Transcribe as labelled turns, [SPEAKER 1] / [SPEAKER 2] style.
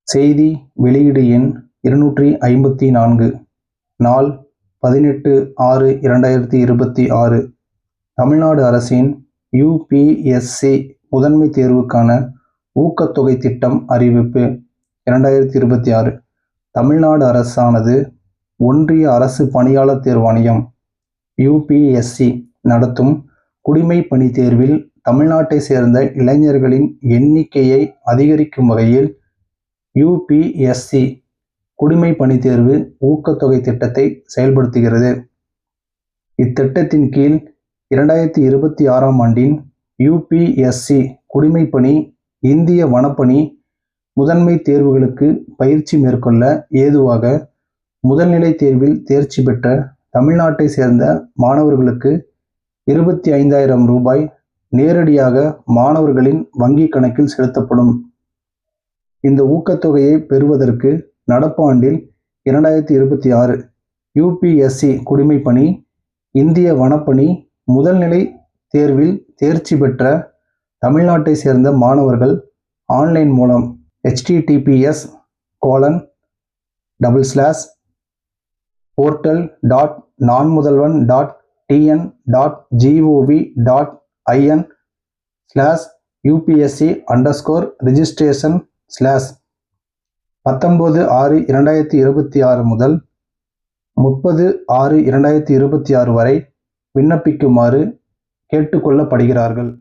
[SPEAKER 1] செய்தி வெளியீடு எண் 254. நாள் 18/6/2026. தமிழ்நாடு அரசின் UPSC முதன்மை தேர்வுக்கான ஊக்கத்தொகை திட்டம் அறிவிப்பு 2026. தமிழ்நாடு அரசானது ஒன்றிய அரசு பணியாளர் தேர்வாணையம் UPSC நடத்தும் குடிமை பணி தேர்வில் தமிழ்நாட்டை சேர்ந்த இளைஞர்களின் எண்ணிக்கையை அதிகரிக்கும் வகையில் UPSC குடிமை பணி தேர்வு ஊக்கத்தொகை திட்டத்தை செயல்படுத்துகிறது. இத்திட்டத்தின் கீழ் 2026ஆம் ஆண்டின் UPSC குடிமை பணி இந்திய வனப்பணி முதன்மை தேர்வுகளுக்கு பயிற்சி மேற்கொள்ள ஏதுவாக முதல்நிலை தேர்வில் தேர்ச்சி பெற்ற தமிழ்நாட்டை சேர்ந்த மாணவர்களுக்கு 25,000 ரூபாய் நேரடியாக மாணவர்களின் வங்கி கணக்கில் செலுத்தப்படும். இந்த ஊக்கத்தொகையை பெறுவதற்கு நடப்பு ஆண்டில் 2026 UPSC குடிமை பணி இந்திய வனப்பணி முதல்நிலை தேர்வில் தேர்ச்சி பெற்ற தமிழ்நாட்டை சேர்ந்த மாணவர்கள் ஆன்லைன் மூலம் https://portal.nonmudhalvan.tn.gov.in/UPSC_registration/19/6/2026 முதல் 30/6/2026 வரை விண்ணப்பிக்குமாறு கேட்டுக்கொள்ளப்படுகிறார்கள்.